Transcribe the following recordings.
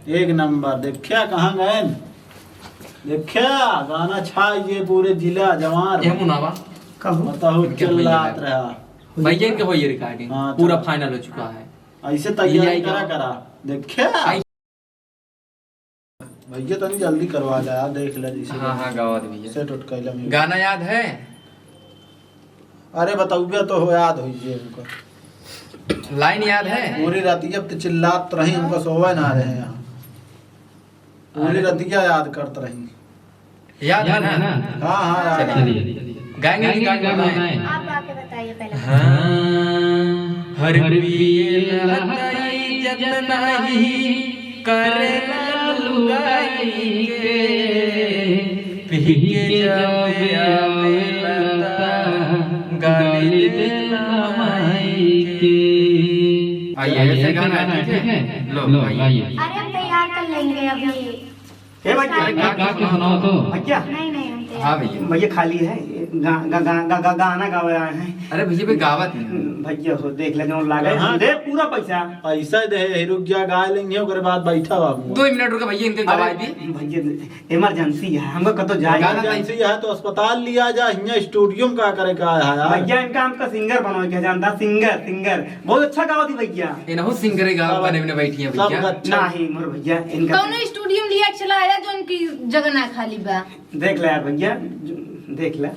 एक नंबर। देखिया कहाँ गए, देखिया गाना छाइए पूरे जिला जवार। ये मुनावा कहो बताओ चिल्लात रहा भैया इनके हो ये रिकॉर्डिंग हाँ, पूरा चलो। फाइनल हो चुका है। ऐसे तैयारी यही करा क्या? करा देखिया भैया तनी जल्दी करवा ले यार, देख ले जैसे हाँ हाँ गावत भैया सेट उठ कैला में। गाना याद है? अरे बताऊबे तो हो याद होइए उनको लाइन याद है? पूरी रातिया तो चिल्लात तो रही, उनको सोवे ना रहे यहाँ पूरी रातिया याद करते रही। याद है ना? हाँ हाँ याद है। गाएंगे रिकॉर्ड बनाए। आप आके बताइए पहले। हाँ हर पिए लताई जत नहीं करे लुगाई के पी के जब आवे लता गाली देला माई के। आइए ऐसे गाना है, ठीक है? लो आइए। अरे हम तैयार कर लेंगे अभी। ए भैया गा के सुनाओ तो। भैया नहीं नहीं हम तैयार। हाँ भैया। भैया खाली है गाना गावे आए हैं। अरे भैया पे गावत नहीं। भैया हो देख ले जौन लागे हाँ। दे पूरा पैसा। पैसा दे रुक जा गा लेंगे ओकरे बाद बैठा बाबू। 2 मिनट रुके भैया इनके गवाही दी। भैया इमरजेंसी है हमको कतो जाए गाना इमरजेंसी है तो अस्पताल लिया जा, यहाँ स्टूडियो में का करे का है यार। भैया इनका हमका सिंगर बनवा के जानता सिंगर बहुत अच्छा गावा थी भैया। इनहु सिंगरे गाव बने में बैठी है सब भैया। अच्छा नहीं मोर भैया इनका कौनो स्टूडियो में लिया चला आया जो उनकी जगह ना खाली बा। देख ले यार भैया देख ले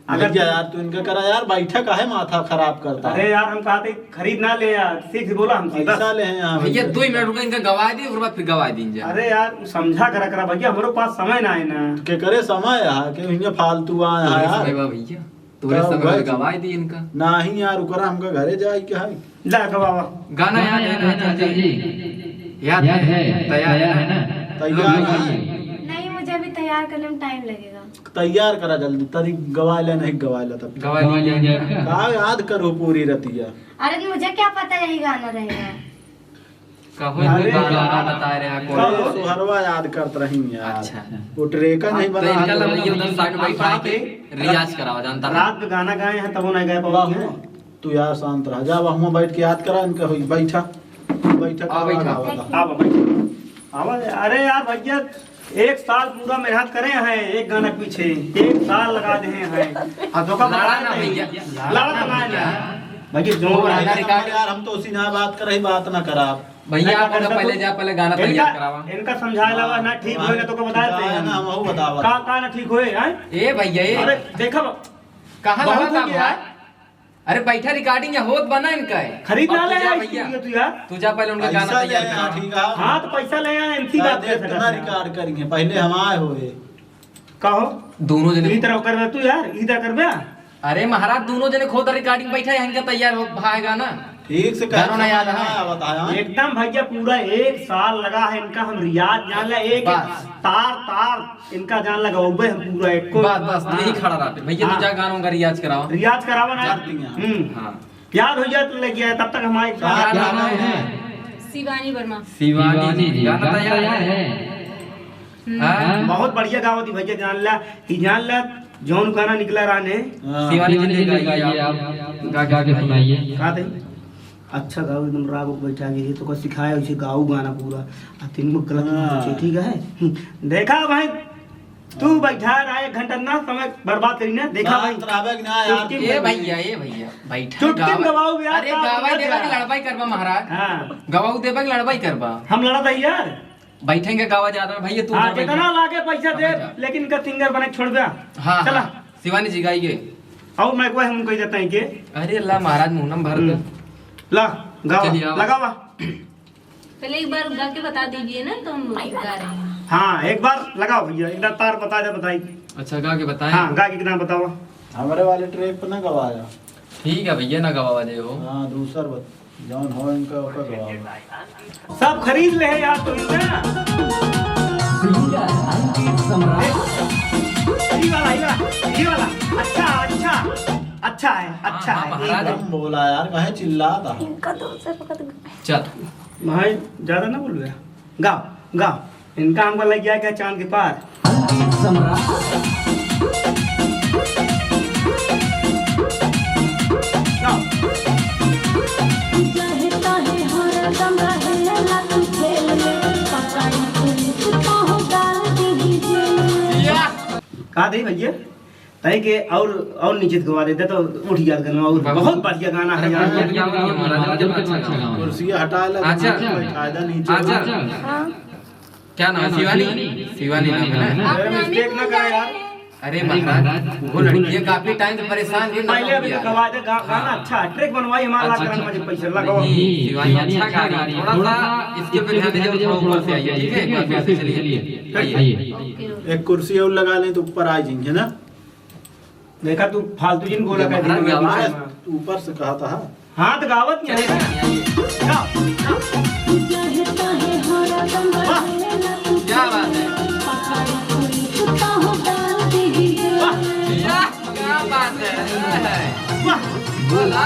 अगर यार तू इनका करा यार, बैठा का है माथा खराब करता अरे है। यार हम कहते खरीद ना ले यार सीख बोला हमसे बस। पैसा ले हैं यहाँ भैया 2 मिनट रुके इनका गवाही दी उसके बाद फिर गवाही दीजिए। अरे यार समझा करा भैया हमारे पास समय ना है ना। के करे समय है कि यहाँ फालतू आया है यार। भैया तोरे क्या समय हुआ में जी? गवाही दी इनका। नहीं यार उकरा हमका घरे जाए क्या है। ला गवावा गाना याद है ना चाचा जी? याद है? तैयार है ना? तैयार है। नहीं मुझे अभी तैयार करने में टाइम लगेगा। तैयार करा जल्दी, तरी गवा ले नहीं गवा ले तब गवाही दीजिए। का याद करो पूरी रतिया। अरे मुझे क्या पता यही गाना रहेगा। कहो अरे गाना बता रहे हैं अरे कोई। सुहरवा याद करते रही यार। अच्छा। वो ट्रेका नहीं तो बना इनका लग भैया उधर साइड में बैठा के रियाज कराओ जानता ना। रात में गाना गाए हैं तब वो नहीं गए बाबू पाओ। तू यार शांत रह जा, वहाँ बैठ के याद करा इनका होई बैठा बैठा आ, बैठा। आवा भाई आवा अरे यार भैया 1 साल पूरा मेहनत करे हैं एक गाना पीछे 1 साल लगा दे हैं और धोखा लड़ा ना भैया। लड़ा तो ना भैया जो गाना रिकॉर्ड यार हम तो उसी ना बात कर रही, बात ना करा भैया आप लोग पहले जा पहले गाना तैयार करावा। इनका समझाए लगा ना ठीक होए ना तो को बताए थे ना हम बतावा का ना ठीक होए हैं। ए भैया अरे ए देखा कहां बहुत लगा था हो गया। भाई? अरे बैठा रिकॉर्डिंग है होत बना इनका है। खरीद ना अब ले तू जा यार भैया तू यार तू जा पहले उनका गाना पैसा ले तैयार यहाँ, करा। ठीक है। हाँ तो पैसा ले आए इनकी बात कर कितना रिकॉर्ड करेंगे, पहले हम आए हुए कहो दोनों जने इसी तरह करबे तू यार इधर करबे। अरे महाराज दोनों जने खुद रिकॉर्डिंग बैठा है इनका तैयार हो भाएगा ना। ठीक से गाना ना याद है? बताया एकदम भैया पूरा 1 साल लगा है इनका हम रियाज जान ले एक बस। तार इनका जान लगा उबे हम पूरा एक को बस बस यही खड़ा रहा भैया तू हाँ। जा गानों का रियाज कराओ। रियाज करावा ना करती हैं। हाँ याद हो जाए तो लग गया तब तक हमारे क्या गाना है? शिवानी वर्मा। शिवानी जी गाना तैयार है? हाँ? बहुत बढ़िया गावत थी भैया जान ला जौन गाना निकला राने शिवानी जी ने गाइए आप गा के सुनाइए। का थे अच्छा गाओ एकदम राग बैठा गई तो को सिखाया उसे गाओ गाना पूरा आ तीन को गलत ना पूछे, ठीक है। देखा भाई तू बैठा रहा 1 घंटा ना समय बर्बाद करी ना देखा भाई चुटकी ए भैया बैठा चुटकी में गवाओ यार अरे गवाई देबा के लड़बाई करबा महाराज। हाँ गवाऊ देबा के लड़बाई करबा हम लड़ा था यार बैठेंगे गावा ज्यादा में भैया तू हाँ उधर बैठ। कितना लागे पैसा दे बैठा। लेकिन इनका सिंगर बने छोड़ दिया हाँ चला हाँ, शिवानी जी गाइए। और मैं कोई हम कह देता है कि अरे अल्लाह महाराज मुंह भर दे। ला गाओ चलिए, आओ। लगावा पहले एक बार गा के बता दीजिए ना तो हम गा रहे हैं। हाँ एक बार लगाओ भैया एक बार तार बता दे बताई अच्छा गा के बताएं। हाँ गा के कितना बताओ हमारे वाले ट्रैक पे ना गवाया। ठीक है भैया ना गवावा दे हो। हाँ दूसर जौन हो इनका ओकर गवावा। सब खरीद ले है यार तो इतना ये वाला अच्छा अच्छा अच्छा है अच्छा हाँ, है महाराज। एकदम बोला यार कहे चिल्लाता। इनका तो से फकत चल भाई ज्यादा ना बोल रहे गाओ गाओ इनका हमको लग गया क्या चांद के पार गाओ चाहता है हर दम रहेला तू खेल में कहा थे भैया तय के और नीचे गवा देते तो उठ याद करना और बहुत बढ़िया गाना है यार। कुर्सी हटा ले अच्छा। कायदा नीचे अच्छा हाँ क्या नाम है? शिवानी शिवानी नाम है ना? आप नाम मिस्टेक ना करे यार। अरे महाराज वो लड़की काफी टाइम से परेशान थी पहले अभी गवा दे गाना अच्छा ट्रैक बनवाई हमारा लाख करने मुझे पैसे लगाओ। शिवानी अच्छा गा रही है, थोड़ा सा इसके पे ध्यान दीजिए, थोड़ा ऊपर से आइए, ठीक है? एक बार फिर से चलिए आइए। एक कुर्सी और लगा लें तो ऊपर आ जाएंगे ना। देखा तू फालतू जिन बोला ये कर महाराज आवाज ऊपर से कहा था। हाँ तो गावत नहीं है। गाओ, गाओ। क्या बात है, क्या बात है, वाह बोला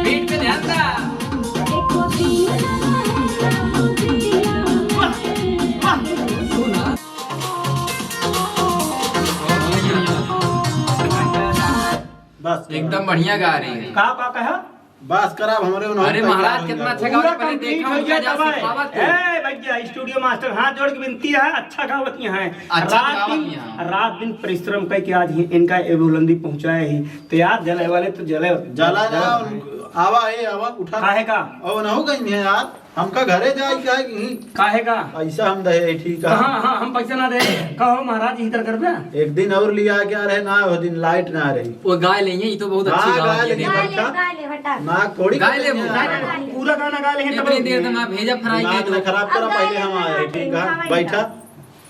बीट पे ध्यान दा। बस एकदम बढ़िया गा रही है। का कहा बस करा हमरे उन्होंने अरे महाराज कितना अच्छा गा पूरा रहे, पहले कंप्लीट देखा हो हो गया जा दवाई। सिखावत को। ए भैया स्टूडियो मास्टर हाथ जोड़ के विनती है अच्छा गावत हैं अच्छा गावत हैं। रात दिन परिश्रम करके आज ही इनका ये बुलंदी पहुंचाए ही तो यार जले वाले तो जले जला जा आवा है आवा उठा काहे का और ना हो गई है यार हमका घरे जाई काहे की काहे का ऐसा हम दे ठीक है। हाँ हाँ हम पैसा ना दे कहो महाराज इधर कर दे एक दिन और लिया क्या रहे ना वो दिन लाइट ना रही वो गा लेंगे, ये तो बहुत अच्छी हाँ, गा गा रही लेंगे। है। गा ले हटा ना थोड़ी गा ले वो। पूरा गाना गा ले हैं इतनी देर तक आप भेजा फ्राई दिमाग के न दो। खराब करा अब पहले गाने हम आए में ठीक हाँ, है बैठा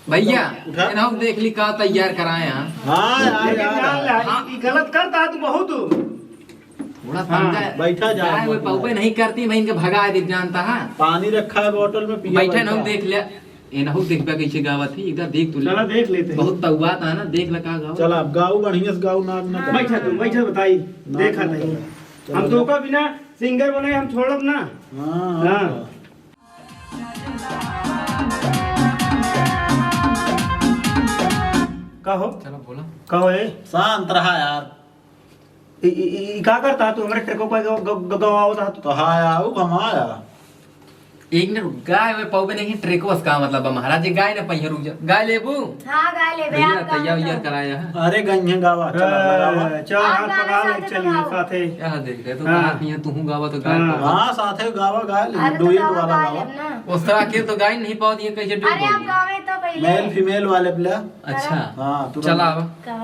भैया उठा। इन्हों देख ली का तैयार कराए हैं। हाँ यार लेकिन यार यार ये गलत करता है तू बहुत थोड़ा हाँ, समझा बैठा जा वो पापे नहीं करती, मैं इनके भगा दे जानता है। पानी रखा है बोतल में पिया बैठे ना देख लिया इनहु देखबा कैसे गावत थी, इधर देख तू चला देख लेते हैं बहुत तौबा था ना, देख लगा गाओ। चल अब गाओ बढ़िया से गाओ ना ना बैठा तुम बैठा बताई देखा नहीं हम तो का बिना सिंगर बने हम छोड़ब ना हाँ हाँ। कहो चलो बोलो। कहो ए शांत रहा यार का करता तू हमारे ट्रकों को गवाओ था तो हाँ आओ हम आया एक ने गाय में पाऊ नहीं ट्रेकोस का मतलब है, महाराज जी गाय ने पहिया रुक जा गाय लेबू हाँ गा ले बे भैया आप तैयार गा उयार लो। कराया है। अरे गंजे गावा चल लगावा चल हाथ पकड़ा ले चलिए साथे क्या देख रहे तो हाँ। कहा नहीं है तू गावा तो गाय हाँ। पावा। हाँ साथे गावा गा ले अरे तो डुएट गावा वाला गा गावा लेब ना। उस तरह के तो गाय नहीं पाओ दिए कैसे डूब अरे आप गई। गावे तो पहले मेल फीमेल वाले प्ले अच्छा हाँ तू चला अब गा।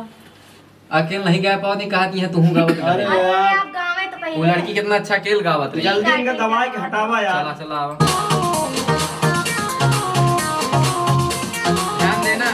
अकेले नहीं गाय पाओ नहीं कहा कि तू गावा तो अरे गाय। अरे यार आप गावे तो वो पहले लड़की कितना अच्छा खेल गावत रही। जल्दी इनका दवाई के हटावा चला यार चला अब ध्यान देना।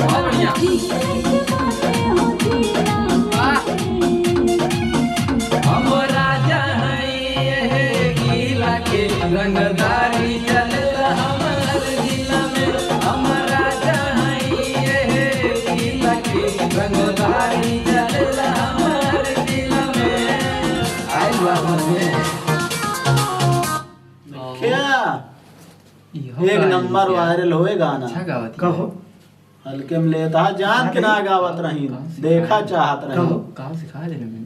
बहुत बढ़िया। वाह। हम राजा हैं ये गीला के रंगदारी चलेला हमार जिला में। हम राजा हैं ये गीला के रंगदारी चलेला हमार जिला में। आई बात में क्या एक नंबर वायरल होए गाना अच्छा गावत है। कहो हल्के में लेता जान के ना गावत रही देखा चाहत कहो। रही कहाँ सिखा देने में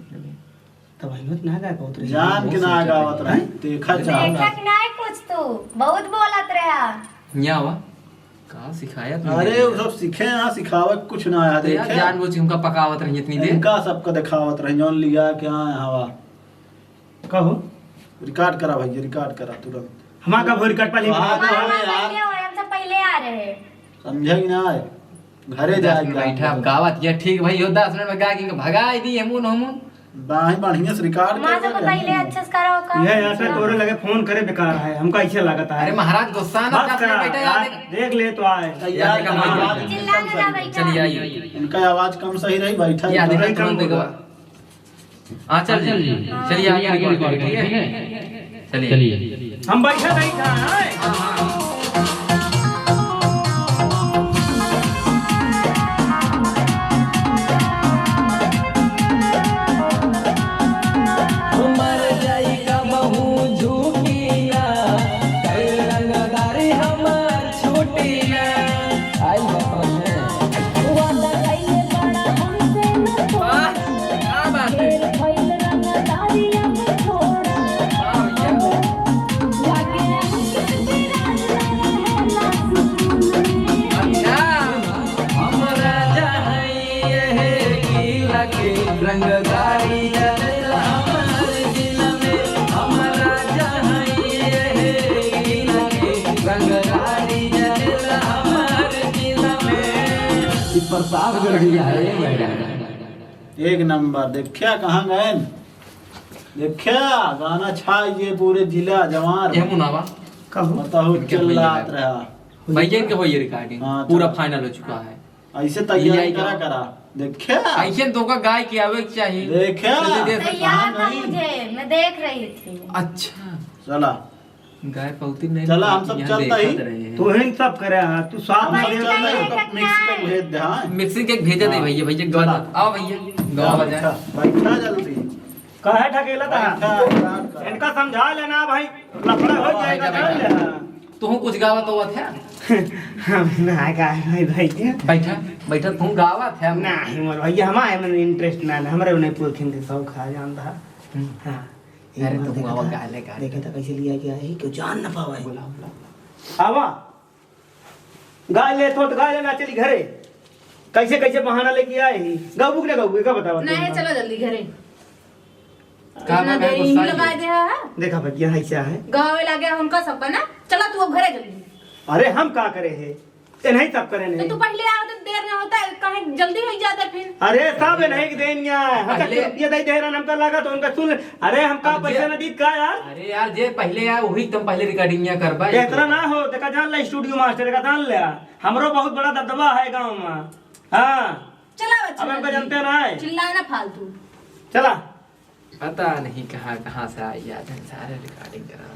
दवाई मत ना गा बहुत रही जान के ना गावत रही देखा चाहत देखा कि नहीं कुछ तू बहुत बोलत रहा यहाँ हुआ कहाँ सिखाया तुमने? अरे वो सब सीखे यहाँ सिखावत कुछ ना आया तो यार देखे जानबूझ के उनका पकावत रही इतनी देर। इनका सबका दिखावत रही जौन लिया क्या हवा कहो रिकॉर्ड करा भैया रिकॉर्ड करा तुरंत हमारा का भोर कट पाली हाँ। हमारा अबे वहाँ यार। पहले हो हमसे पहले आ रहे समझे कि ना घरे 10 जाए मिनट बैठा अब गावत ये ठीक भाई हो 10 मिनट में गा के भगा दी हमू हमू बाही बढ़िया से रिकॉर्ड हमारा तो पहले अच्छे से करो का ये ऐसे तोरे लगे फोन करे बेकार है हमको ऐसे लगता है अरे महाराज गुस्सा ना बस 10 करा, मिनट बैठा यार, यार देख ले तो आए तैयार का करना, भाई। आवाज एकदम चिल्लाने ना सही। बैठा चलिए आइए इनका आवाज कम सही रही बैठा याद इधर। है तुरंत देखो। हाँ चल चलिए आगे रिकॉर्ड करिए ठीक है चलिए हम बैठे नहीं था प्रतापगढ़ जिला है ये मैडम। एक नंबर। देखिया कहाँ गए, देखिया गाना छाइए पूरे जिला जवार ये मुनावा कहो बताओ चिल्लात रहा। भैया के होई रिकॉर्डिंग हाँ, पूरा चलो। फाइनल हो चुका है। ऐसे तैयारी ये करा क्या? करा। देखिया ऐसे तो का गाय के आवे के चाहिए। देखिया जल्दी दे। तैयार था नहीं। मुझे, मैं देख रही थी। अच्छा चला गाय पौती नहीं चला, हम सब यहाँ चलता ही। देखत रहे हैं। तू हिन सब करे हाँ तू साथ में भाई, दे चल रहा रही है। तो मिक्स के भेज दे। हाँ मिक्सिंग केक भेजा दे हाँ। भैया। भैया चला। गाना आओ भैया गावा बजा। बैठा जल्दी। कहे ठकेला था बैठा इनका समझा लेना भाई, लफड़ा हो जाएगा बैठा, समझ लेना। तू कुछ गावा तो था ना का भाई भाई बैठा बैठा तू गावा था नहीं मोर भैया हमारे में इंटरेस्ट ना है, हमरे नहीं पूछें के शौक है जानता है। हां अरे तू गावा गा ले गा। देखे था कैसे लिया गया है क्यों जान ना पावे। आवा गाय ले तो गाय लेना चली घरे, कैसे कैसे बहाना लेके आए ही गाबू के गाबू का बतावा। नहीं चलो जल्दी घरे। का इतना मैं देरी गुस्सा ही लगा दे है। देखा भैया ऐसा है। गावे लगे उनका सबका ना। चला तू अब घरे जल्दी। अरे हम का करे है ये नहीं सब करे तो नहीं। तू पहले आओ तो देर ना होता है, कहीं जल्दी हो जाता है फिर। अरे सब नहीं देनिया हम पहले- रुपया दे दे रहा हमका लगा तो उनका सुन। अरे हम का अब पैसा जे- न दी का यार। अरे यार जे पहले यार वही तुम पहले रिकॉर्डिंग या करबा। इतना ना हो देखा जान ला स्टूडियो मास्टर का जान लिया हमरो बहुत बड़ा दबदबा है गांव में। हां चला बच्चा अब हमको जल्दी। जानते ना है। चिल्लाना फालतू। चला पता नहीं कहाँ कहाँ से आई याद है सारे रिकॉर्डिंग करा।